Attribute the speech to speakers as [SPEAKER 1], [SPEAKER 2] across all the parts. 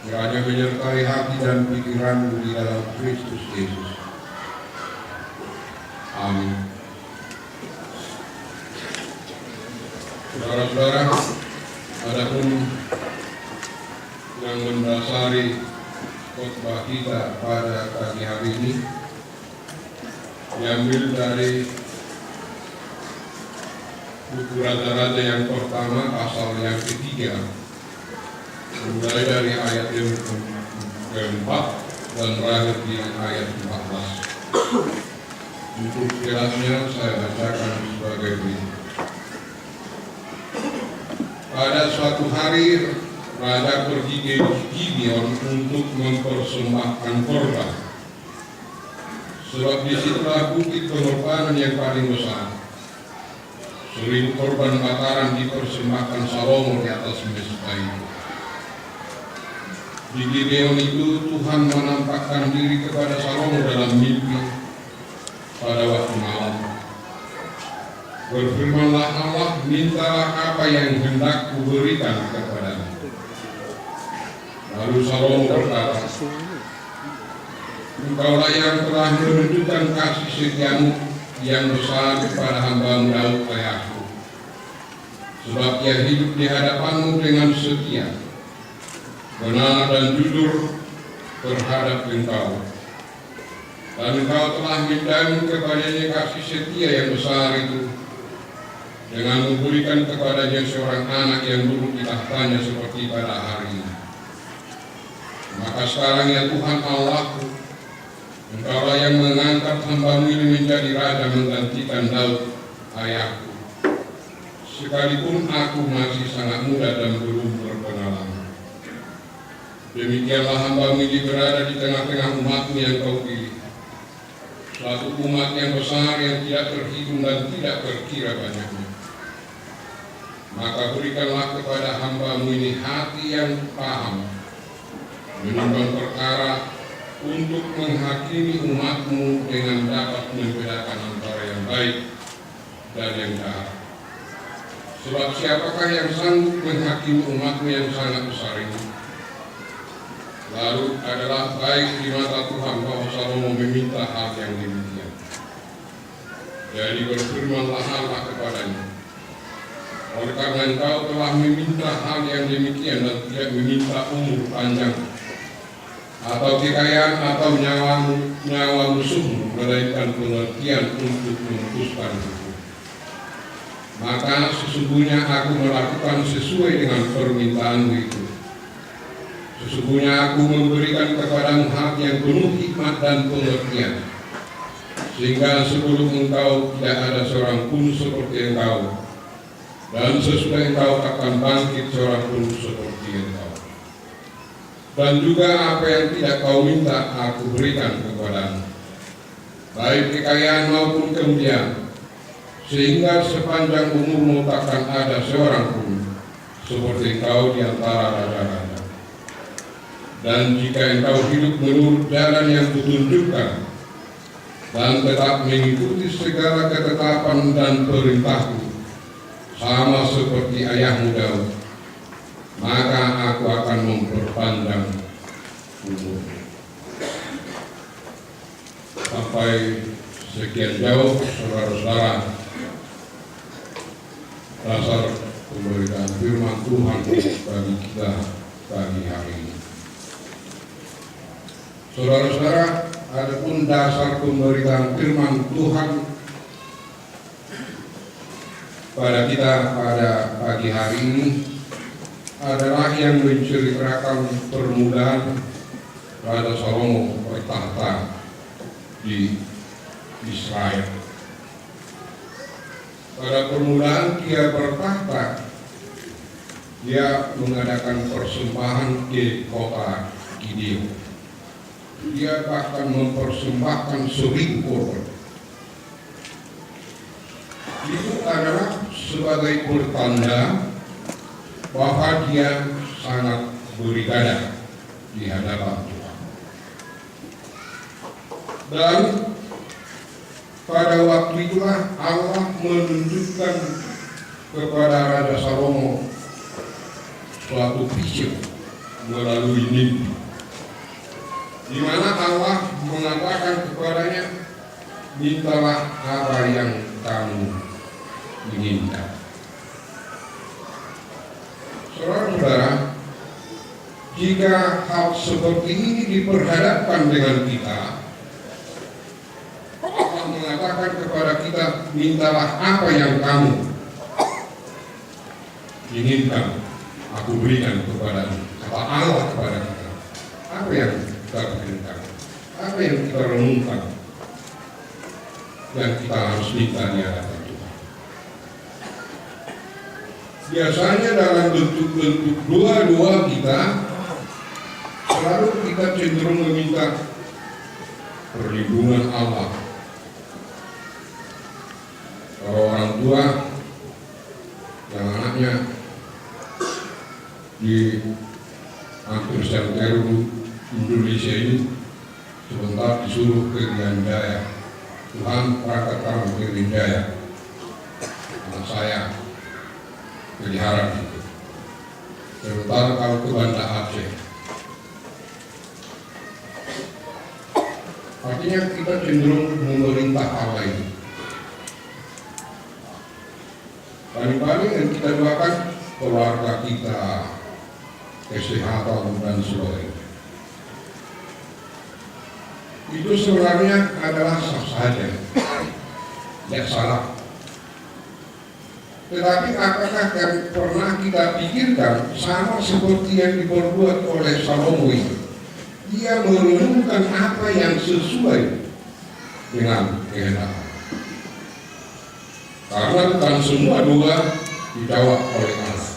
[SPEAKER 1] Kiranya menyertai hati dan pikiranmu di dalam Kristus Yesus. Amin. Saudara-saudara, adapun yang mendasari khotbah kita pada pagi hari ini diambil dari buku Raja-Raja yang pertama, pasal yang ketiga, mulai dari ayat yang keempat dan berakhir di ayat 14. Untuk jelasnya saya bacakan sebagai berikut. Pada suatu hari, raja pergi ke Gibeon untuk mempersembahkan korban, sebab disitulah bukit pengorbanan yang paling besar. 1000 korban bakaran dipersembahkan Salomo di atas mezbah itu. Di Gibeon itu Tuhan menampakkan diri kepada Salomo dalam mimpi pada waktu malam. Berfirmanlah Allah, mintalah apa yang hendak kuberikan kepadamu. Lalu Salomo berkata, Engkaulah yang telah menunjukkan kasih setiamu yang besar kepada hamba-Mu Daud ayahku, sebab ia hidup di hadapanmu dengan setia, benar dan jujur terhadap Engkau. Dan Engkau telah menjamin kepadanya kasih setia yang besar itu, dengan memberikan kepadanya seorang anak yang duduk di tahtanya seperti pada hari ini. Maka sekarang ya Tuhan Allahku, Engkaulah yang mengangkat hamba-Mu ini menjadi raja menggantikan Daud ayahku, sekalipun aku masih sangat muda dan belum berpengalaman. Demikianlah hamba-Mu ini berada di tengah-tengah umat-Mu yang Kau pilih, suatu umat yang besar yang tidak terhitung dan tidak terkira banyaknya. Maka berikanlah kepada hamba-Mu ini hati yang paham, menimbang perkara, untuk menghakimi umat-Mu dengan dapat membedakan antara yang baik dan yang jahat. Sebab siapakah yang sanggup menghakimi umat-Mu yang sangat besar ini? Lalu adalah baik di mata Tuhan bahwa Salomo meminta hal yang demikian. Jadi berfirmanlah Allah kepadanya, oleh karena engkau telah meminta hal yang demikian dan tidak meminta umur panjang atau kekayaan atau nyawa musuhmu, melainkan pengertian untuk memutuskan hukum, maka sesungguhnya aku melakukan sesuai dengan permintaanmu itu. Sesungguhnya aku memberikan kepadamu hati yang penuh hikmat dan pengertian, sehingga sebelum engkau tidak ada seorang pun seperti engkau, dan sesudah engkau akan bangkit seorang pun seperti engkau. Dan juga apa yang tidak kau minta aku berikan kepadamu, baik kekayaan maupun kemuliaan, sehingga sepanjang umurmu takkan ada seorang pun seperti engkau di antara raja-raja. Dan jika engkau hidup menurut jalan yang kutunjukkan dan tetap mengikuti segala ketetapan dan perintahku, sama seperti ayahmu Daud, maka aku akan memperpanjang umur. Sampai sekian jauh, saudara-saudara, dasar pemberitaan firman Tuhan bagi kita pagi hari ini. Saudara-saudara, adapun dasar pemberitaan firman Tuhan pada kita pada pagi hari ini adalah yang menceritakan permulaan Raja Salomo bertahta di Israel. Pada permulaan dia bertahta, dia mengadakan persembahan ke kota Gibeon. Dia bahkan mempersembahkan 1000 korban. Itu adalah sebagai pertanda bahwa dia sangat beribadah di hadapan Tuhan. Dan pada waktu itulah Allah menunjukkan kepada Raja Salomo suatu vision melalui mimpi, di mana Allah mengatakan kepadanya, mintalah apa yang kamu inginkan. Saudara-saudara, jika hal seperti ini diperhadapkan dengan kita, Allah mengatakan kepada kita, mintalah apa yang kamu inginkan, aku berikan kepadamu. Kata Allah kepada kita, apa yang kita inginkan, apa yang kita renungkan, yang kita harus minta di hadapan Tuhan. Biasanya dalam bentuk-bentuk doa-doa kita, selalu kita cenderung meminta perlindungan Allah. Kalau orang tua yang anaknya di hampir seluruh Indonesia ini sebentar disuruh ke Irian Jaya, Tuhan berangkat kamu ke Irian Jaya, anak saya pelihara gitu. Sebentar kalau ke Banda Aceh. Artinya kita cenderung memerintah Allah ini. Paling-paling yang kita doakan keluarga kita, kesehatan dan sebagainya. Itu sebenarnya adalah sah saja, tidak salah. Tetapi apakah yang pernah kita pikirkan sama seperti yang diperbuat oleh Salomo ini? Dia merenungkan apa yang sesuai dengan kehendak. Karena bukan semua doa dijawab oleh Allah.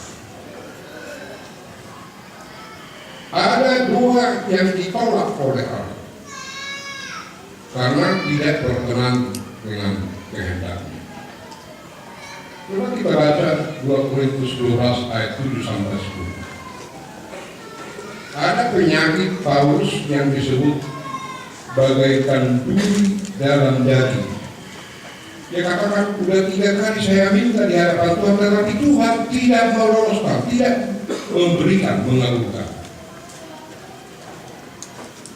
[SPEAKER 1] Ada doa yang ditolak oleh Allah karena tidak berkenan dengan kehendaknya. Coba kita baca 2 Korintus 12 ayat 7 sampai 10. Ada penyakit Paulus yang disebut bagaikan duri dalam daging. Dia katakan, udah 3 kali saya minta di hadapan Tuhan, tetapi Tuhan tidak meloloskan, tidak memberikan, mengabulkan.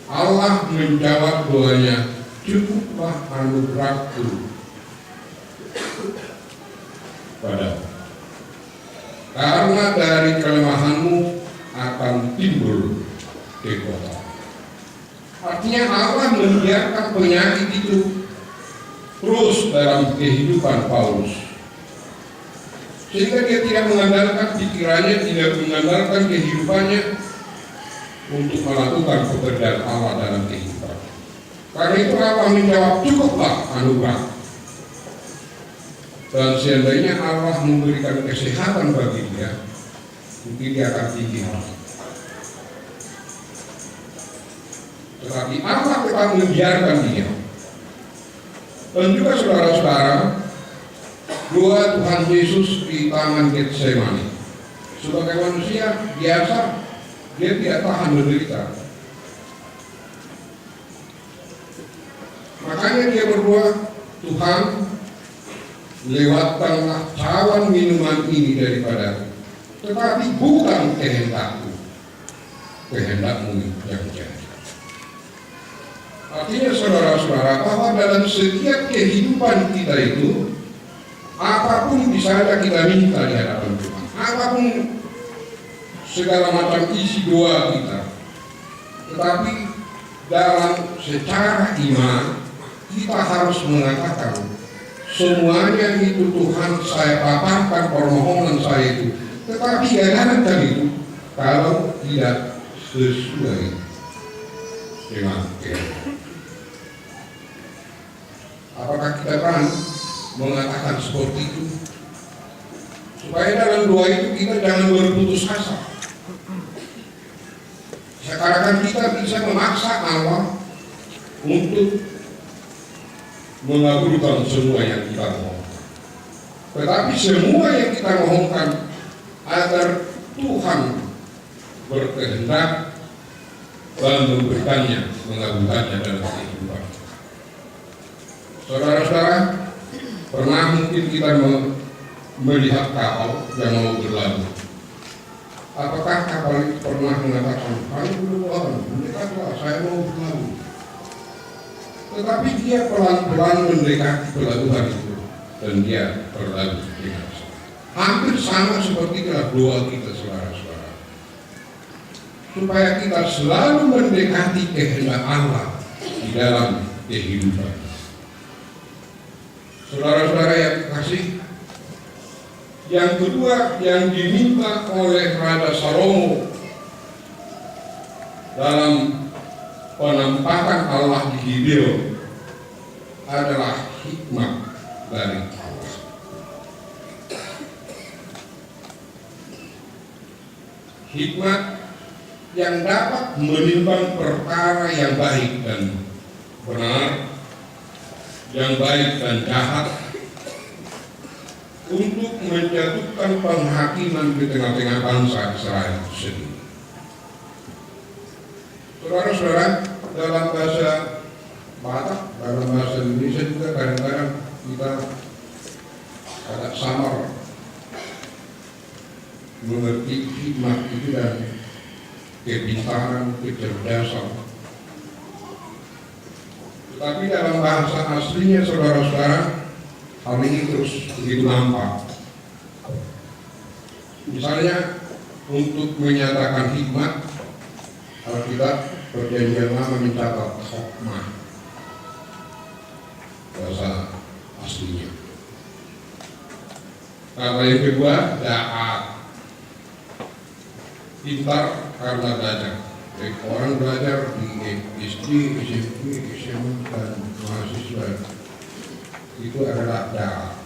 [SPEAKER 1] Allah menjawab doanya, cukuplah anugerahku padamu. Karena dari kelemahanmu akan timbul kekuatan. Artinya Allah membiarkan penyakit itu terus dalam kehidupan Paulus, sehingga dia tidak mengandalkan pikirannya, tidak mengandalkan kehidupannya untuk melakukan pekerjaan Allah dalam kehidupan. Karena itu Allah menjawab, cukuplah anugerah. Dan seandainya Allah memberikan kesehatan bagi dia, mungkin dia akan tinggi hati. Tetapi Allah tetap membiarkan dia. Dan juga saudara-saudara, doa Tuhan Yesus di taman Getsemani, sebagai manusia biasa, dia tidak tahan menderita. Makanya dia berdoa, Tuhan, lewatkanlah cawan minuman ini daripadaku, tetapi bukan kehendakku, kehendakmu yang jadi. Artinya saudara-saudara, bahwa dalam setiap kehidupan kita itu, apapun bisa ada kita minta di hadapan Tuhan, apapun segala macam isi doa kita, tetapi dalam secara iman kita harus mengatakan, semuanya itu Tuhan, saya paparkan permohonan saya itu, tetapi jangankan itu kalau tidak sesuai dengan kehendak. Apakah kita berani mengatakan seperti itu? Supaya dalam doa itu kita jangan berputus asa. Sekarang kita bisa memaksa Allah untuk mengabulkan semua yang kita mohonkan. Tetapi semua yang kita mohonkan agar Tuhan berkehendak dan memberikannya, mengabulkannya dalam kehidupan. Saudara-saudara, pernah mungkin kita melihat kapal yang mau berlalu. Apakah kapal itu pernah mengatakan, kami belum orang, mendekatlah, saya mau berlalu. Tetapi dia pelan-pelan mendekati pelabuhan itu, dan dia berlalu dengan hampir sama seperti doa kita, saudara-saudara. Supaya kita selalu mendekati kehendak Allah di dalam kehidupan. Saudara-saudara yang kasih, yang kedua yang diminta oleh Raja Salomo dalam penampakan Allah di Gibeon adalah hikmat dari Allah. Hikmat yang dapat menimbang perkara yang baik dan benar, yang baik dan jahat, untuk menjatuhkan penghakiman di tengah-tengah bangsa Israel sendiri. Saudara-saudara, dalam bahasa Batak, dalam bahasa Indonesia juga kadang-kadang kita agak samar mengerti hikmat itu dan kepintaran, kecerdasan. Tetapi dalam bahasa aslinya, saudara-saudara, hal ini terus begitu nampak. Misalnya untuk menyatakan hikmat, Alkitab Perjanjian Lama mencatat hikmah, bahasa aslinya. Kata yang kedua, da'at, pintar karena belajar. Baik orang belajar di SD, SMP, SMA dan mahasiswa, itu adalah da'at.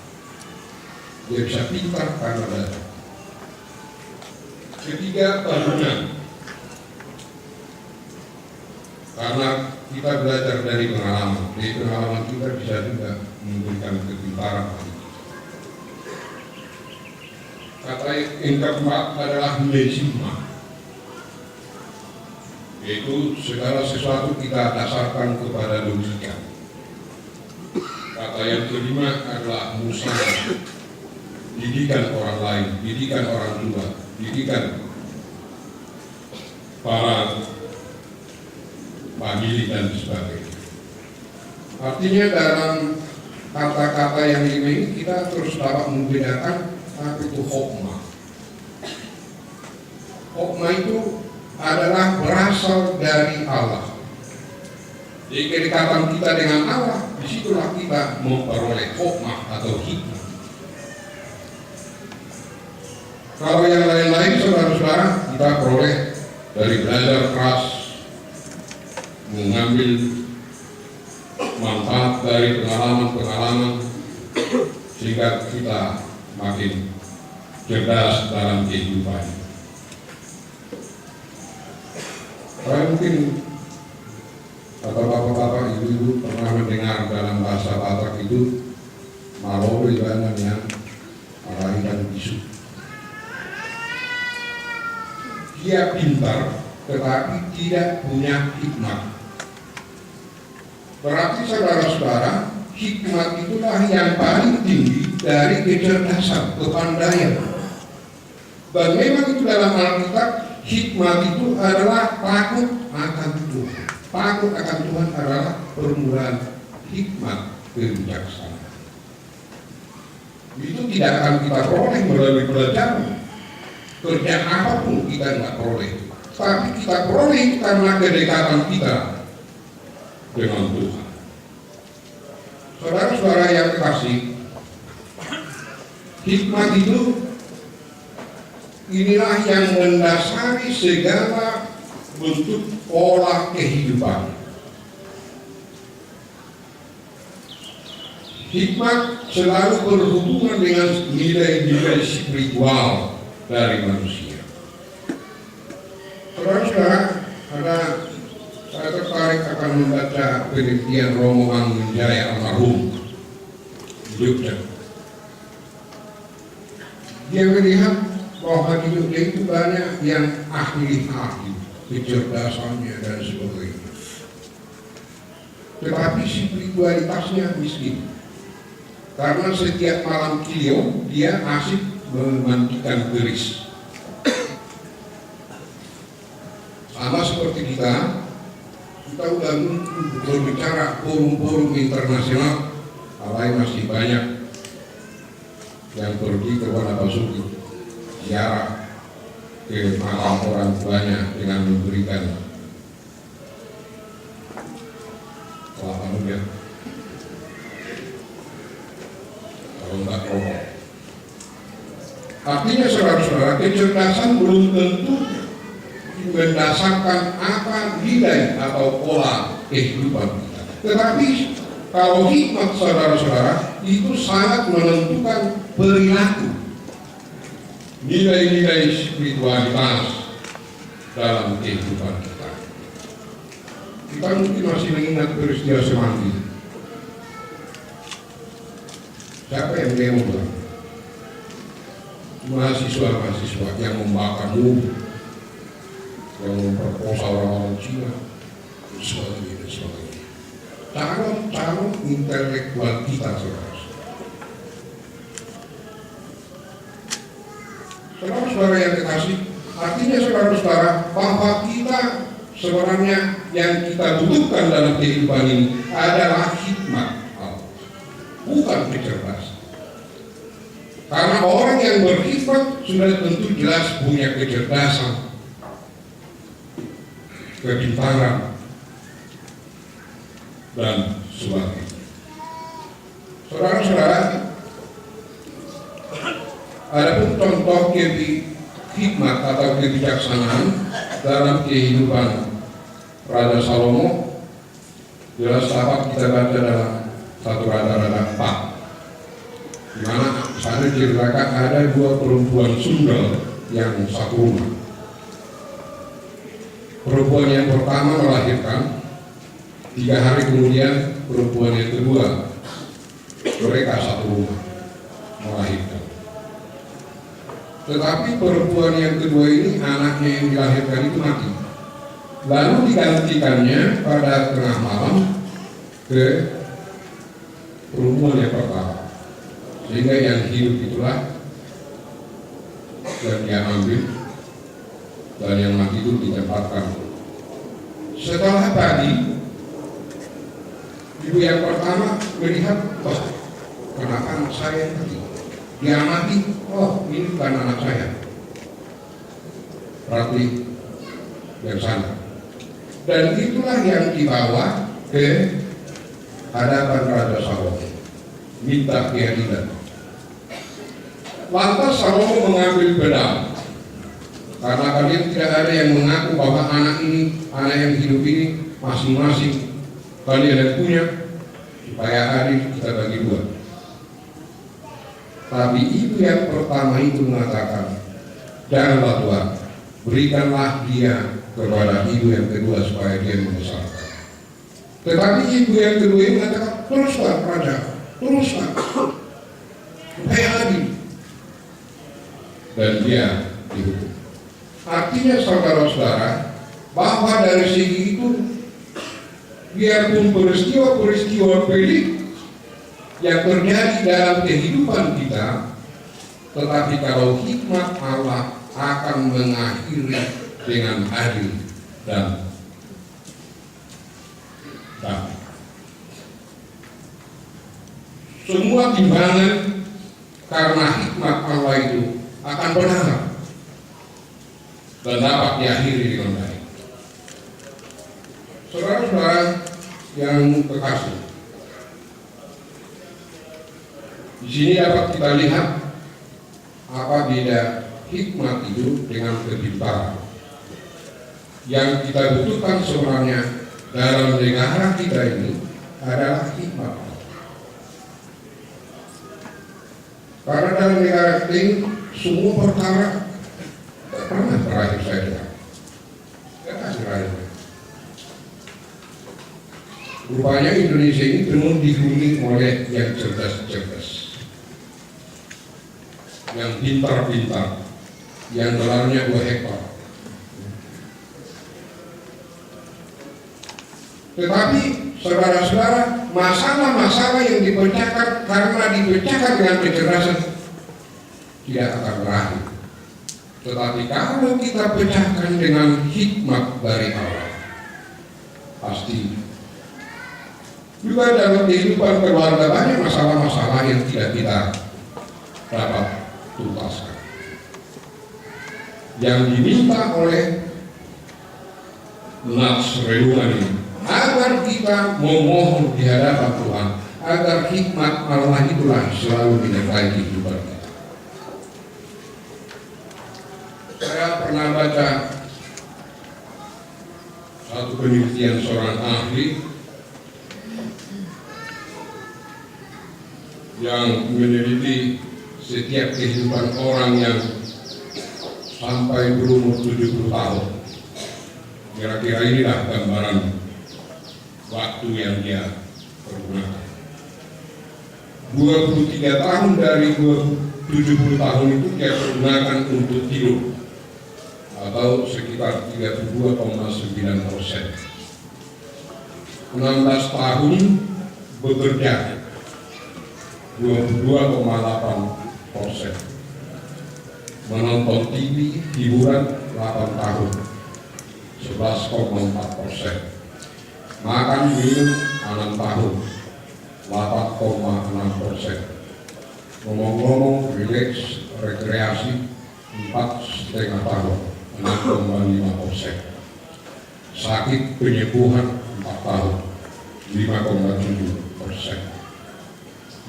[SPEAKER 1] Dia bisa pintar karena belajar. Ketiga, bangunan. Karena kita belajar dari pengalaman. Dari pengalaman kita bisa juga memberikan kepintaran. Kata yang keempat adalah lezimah, yaitu segala sesuatu kita dasarkan kepada logika. Kata yang kelima adalah musyawarah, didikan orang lain, didikan orang tua, didikan para famili dan sebagainya. Artinya dalam kata-kata yang ini kita terus dapat membedakan apa itu hikmah. Hikmah itu adalah berasal dari Allah. Jadi kedekatan kita dengan Allah, disitulah kita memperoleh hikmah atau hikmah. Kalau yang lain-lain, saudara-saudara, kita peroleh dari belajar keras, mengambil manfaat dari pengalaman-pengalaman, sehingga kita makin cerdas dalam kehidupan. Saya mungkin atau bapak-bapak, ibu-ibu pernah mendengar dalam bahasa Batak itu Malobo ibanan yang melahirkan bisu. Dia pintar tetapi tidak punya hikmat. Berarti saudara-saudara, hikmat itulah yang paling tinggi dari kecerdasan, kepandaian. Dan memang itu dalam Alkitab, hikmat itu adalah takut akan Tuhan. Takut akan Tuhan adalah permulaan hikmat kebijaksanaan. Itu tidak akan kita peroleh melalui belajar. Kerjaan apapun kita nggak peroleh. Tapi kita peroleh karena kedekatan kita dengan Tuhan. Saudara-saudara yang kekasih, hikmat itu inilah yang mendasari segala bentuk pola kehidupan. Hikmat selalu berhubungan dengan nilai-nilai spiritual dari manusia. Saudara-saudara, saya tertarik akan membaca penelitian Romo Mangunjaya almarhum di Jogja. Dia melihat bahwa di Jogja itu banyak yang ahli-ahli, kecerdasannya dan sebagainya. Tetapi spiritualitasnya miskin. Karena setiap malam kiliau dia asik memandikan keris. Sama seperti kita udah berbicara forum-forum internasional, lain masih banyak yang pergi ke Wanabasuki, ziarah ke makam orang tuanya dengan memberikan kelapa muda, kalau enggak rokok. Artinya saudara-saudara, kecerdasan belum tentu berdasarkan apa nilai atau pola kehidupan kita. Tetapi kalau hikmat saudara-saudara itu sangat menentukan perilaku, nilai-nilai spiritualitas dalam kehidupan kita. Kita mungkin masih mengingat peristiwa Semanggi. Siapa yang demo? Mahasiswa-mahasiswa yang membakar mobil, yang memperkosa orang-orang Cina, dan sebagainya. Calon intelektual kita, saudara-saudara yang kekasih, artinya saudara-saudara bahwa kita sebenarnya yang kita butuhkan dalam kehidupan ini adalah hikmat, bukan kecerdasan. Karena orang yang berhikmat sudah tentu jelas punya kecerdasan, kepintaran, dan sebagainya. Saudara-saudara, adapun contoh hikmat atau kebijaksanaan dalam kehidupan Raja Salomo jelas dapat kita baca dalam 1 Raja-Raja 4, di mana sana diceritakan ada 2 perempuan Sundal yang satu rumah. Perempuan yang pertama melahirkan, 3 hari kemudian perempuan yang kedua, mereka satu rumah melahirkan. Tetapi perempuan yang kedua ini, anaknya yang dilahirkan itu mati. Lalu digantikannya pada tengah malam ke perempuan yang pertama. Sehingga yang hidup itulah yang dia ambil, dan yang mati itu ditempatkan. Setelah pagi, ibu yang pertama melihat, kenapa anak saya mati? Dia mati, ini bukan anak saya. Berarti yang sana. Dan itulah yang dibawa ke hadapan Raja Salomo, minta keadilan. Lantas Salomo mengambil pedang, karena kalian tidak ada yang mengaku bahwa anak yang hidup ini masing-masing kalian yang punya, supaya adil kita bagi 2. Tapi ibu yang pertama itu mengatakan, janganlah Tuhan, berikanlah dia kepada ibu yang kedua supaya dia membesarkan. Tetapi ibu yang kedua ini mengatakan, teruslah Raja, teruslah, supaya adil. Dan dia dihukum. Artinya saudara-saudara, bahwa dari segi itu, biarpun peristiwa-peristiwa pelik yang terjadi dalam kehidupan kita, tetapi kalau hikmat Allah akan mengakhiri dengan adil dan damai. Semua timbangan karena hikmat Allah itu akan benar dan dapat diakhiri dengan baik. Saudara-saudara yang kekasih, di sini dapat kita lihat apa beda hikmat itu dengan kepintaran. Yang kita butuhkan sebenarnya dalam negara kita ini adalah hikmat. Karena dalam negara kita ini semua perkara tidak pernah terakhir saja. Terakhir. Rupanya Indonesia ini penuh dihuni oleh yang cerdas-cerdas, yang pintar-pintar, yang gelarnya 2 hektar. Tetapi saudara-saudara, masalah-masalah yang dipecahkan karena dipecahkan dengan kecerdasan tidak akan berakhir. Tetapi kalau kita pecahkan dengan hikmat dari Allah, pasti juga dalam kehidupan keluarga banyak masalah-masalah yang tidak kita dapat tuntaskan. Yang diminta oleh nats renungan ini, agar kita memohon di hadapan Tuhan, agar hikmat Allah itulah selalu menyertai kehidupan kita. Saya pernah baca satu penelitian seorang ahli yang meneliti setiap kehidupan orang yang sampai berumur 70 tahun. Kira-kira inilah gambaran waktu yang dia pergunakan. 23 tahun dari 70 tahun itu dia pergunakan untuk tidur, atau sekitar 32,9%. 16 tahun bekerja, 22,8%. Menonton TV hiburan 8 tahun, 11,4%. Makan minum 6 tahun, 8,6%. Ngomong-ngomong, rileks, rekreasi 4,5 tahun, 6,5%. Sakit penyembuhan 4 tahun, 5,7%.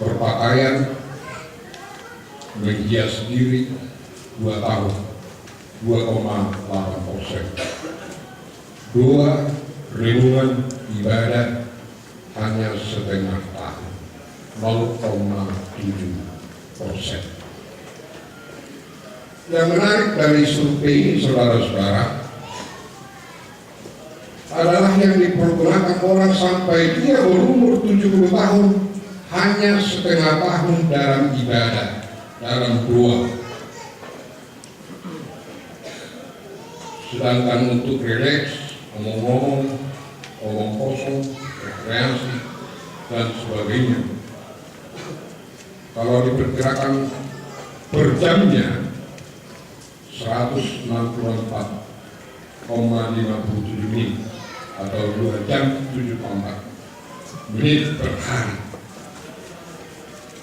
[SPEAKER 1] Berpakaian menghias diri 2 tahun, 2,8%. 2. Renungan ibadah hanya setengah tahun, 0,7%. Yang menarik dari survei ini, saudara-saudara, adalah yang dipergunakan orang sampai dia berumur 70 tahun hanya setengah tahun dalam ibadah, dalam doa. Sedangkan untuk rileks, omong-omong, omong kosong, rekreasi, dan sebagainya, kalau diperkirakan per jamnya 164,57 menit atau 2 jam 74 menit per hari.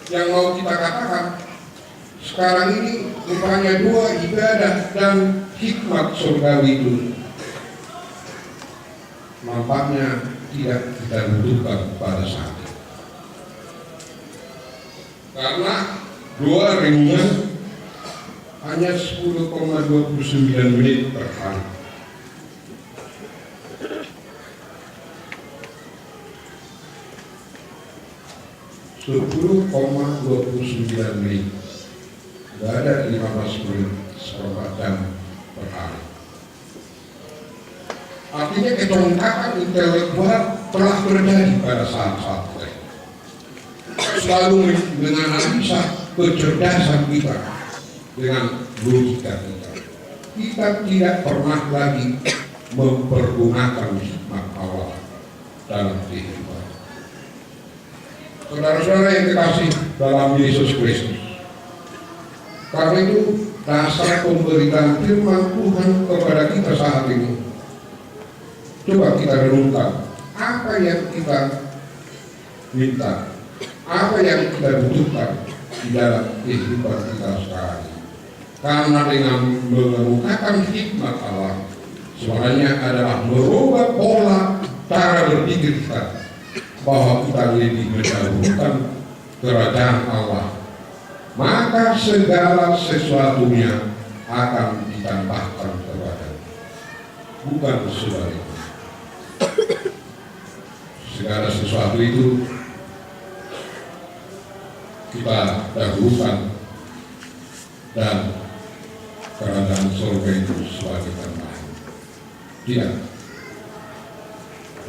[SPEAKER 1] Yang mau kita katakan sekarang ini rupanya 2 ibadah dan hikmat surgawi itu nampaknya tidak kita butuhkan pada saat ini. Karena 2 renungan hanya 10,29 menit per hari. menit. Tidak ada 15 menit, 1/4 jam per hari. Artinya ketongkakan intelektual telah terjadi pada saat-saat itu. Selalu menganalisa kecerdasan kita dengan logika kita. Kita tidak pernah lagi mempergunakan hikmat Allah dalam kehidupan. Saudara-saudara yang dikasih dalam Yesus Kristus, karena itu dasar pemberitaan firman Tuhan kepada kita saat ini, coba kita renungkan apa yang kita minta, apa yang kita butuhkan di dalam kehidupan kita sekarang. Karena dengan mengemukakan hikmat Allah, sebenarnya adalah merubah pola cara berpikir kita, bahwa kita lebih mendahulukan kerajaan Allah, maka segala sesuatunya akan ditambahkan kepada, bukan sebaliknya. Segala sesuatu itu kita dahulukan, dan kerajaan surga itu sebagai tambahan. Tidak.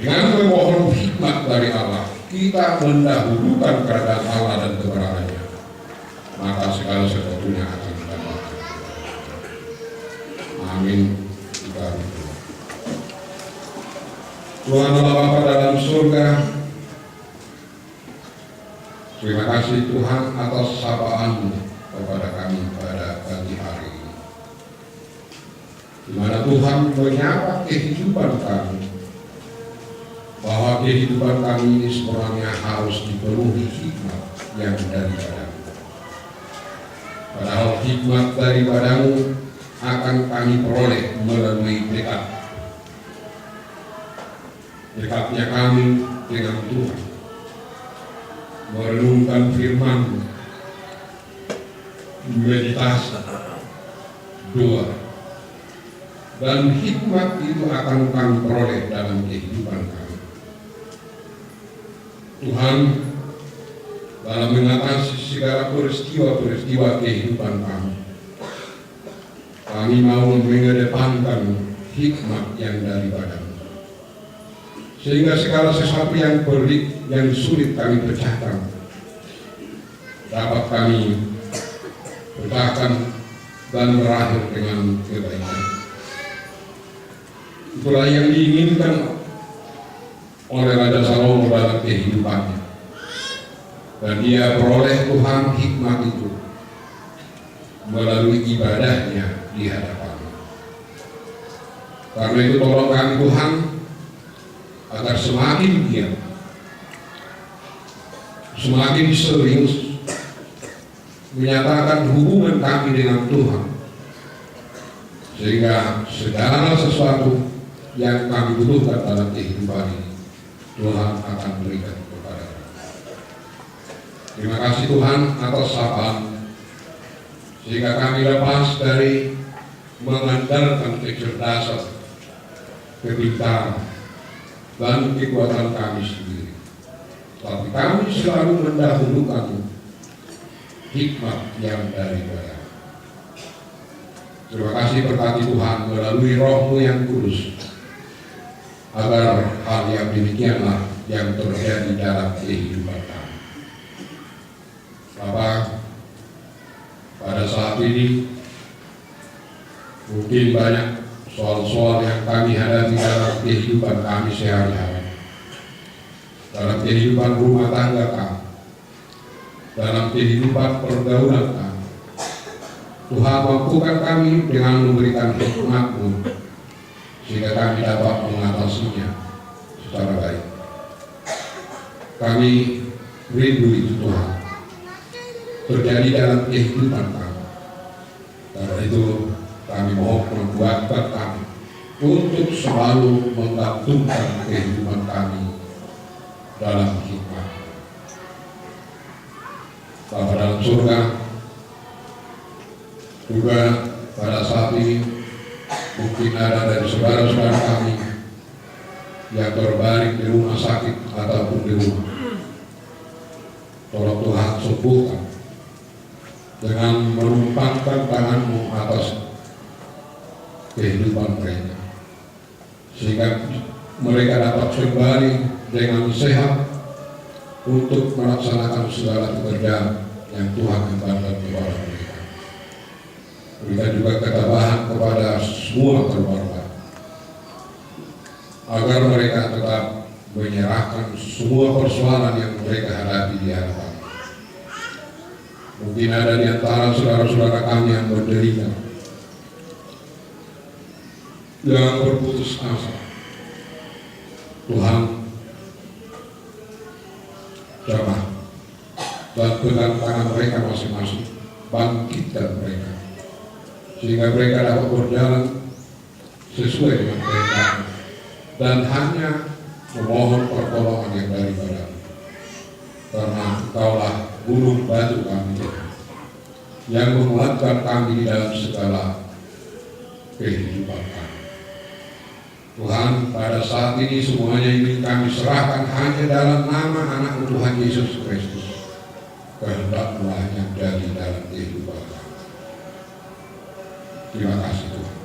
[SPEAKER 1] Dengan memohon hikmat dari Allah, kita mendahulukan kerajaan Allah dan kebenarannya, maka segala sesuatunya akan ditambahkan. Amin. Kita berdoa. Tuhan Allah Bapa dalam surga, terima kasih Tuhan atas sapaan-Mu kepada kami pada pagi hari ini. di mana Tuhan menyapa kehidupan kami, bahwa kehidupan kami ini sebenarnya harus dipenuhi hikmat yang daripadamu. Padahal hikmat daripadamu akan kami peroleh melalui dekatnya kami dengan Tuhan, merenungkan firman-Mu, meditasi, doa, dan hikmat itu akan kami peroleh dalam kehidupan kami. Tuhan, dalam mengatasi segala peristiwa-peristiwa kehidupan kami mau mengedepankan hikmat yang daripadamu, sehingga segala sesuatu yang pelik, yang sulit kami pecahkan, dapat kami pecahkan dan berakhir dengan kebaikan. Itulah yang diinginkan oleh Raja Salomo dalam kehidupannya, dan dia peroleh Tuhan hikmat itu melalui ibadahnya di hadapan-Mu. Karena itu tolong kami Tuhan, agar semakin giat, semakin serius menyatakan hubungan kami dengan Tuhan, sehingga segala sesuatu yang kami butuhkan dalam kehidupan ini Tuhan akan berikan kepada kami. Terima kasih Tuhan atas sapaan, sehingga kami lepas dari mengandalkan kecerdasan, kepintaran, dan kekuatan kami sendiri, tapi kami selalu mendahulukan hikmat yang daripadamu. Terima kasih berkati Tuhan melalui Roh-Mu yang kudus, agar hal yang demikianlah yang terjadi dalam kehidupan kami. Bapa, pada saat ini mungkin banyak soal-soal yang kami hadapi dalam kehidupan kami sehari-hari, dalam kehidupan rumah tangga kami, dalam kehidupan pergaulan kami. Tuhan, mampukan kami dengan memberikan hikmat-Mu, sehingga kami dapat mengatasinya secara baik. Kami rindu itu Tuhan terjadi dalam kehidupan kami. Karena itu kami mohon membuatkan kami untuk selalu menggantungkan kehidupan kami dalam hikmat. Bapa dalam surga, juga pada saat ini mungkin ada dari saudara-saudara kami yang terbaring di rumah sakit ataupun di rumah. Tolong Tuhan sembuhkan dengan menumpangkan tangan-Mu atas kehidupan mereka, sehingga mereka dapat kembali dengan sehat untuk melaksanakan segala pekerjaan yang Tuhan kembangkan kepada mereka. Berikan juga ketabahan kepada semua keluarga, agar mereka tetap menyerahkan semua persoalan yang mereka hadapi di hadapan. Mungkin ada di antara saudara-saudara kami yang menderita, yang berputus asa. Tuhan, jamah dan pegang tangan mereka masing-masing, bangkitkan mereka, sehingga mereka dapat berjalan sesuai dengan kehendak dan hanya memohon pertolongan yang daripada-Mu. Karena Engkaulah gunung batu kami yang menguatkan kami di dalam segala kehidupan kami. Tuhan, pada saat ini semuanya ini kami serahkan hanya dalam nama anak Tuhan Yesus Kristus. Kehendak-Mu yang jadi dalam kehidupan kami. Terima kasih Tuhan.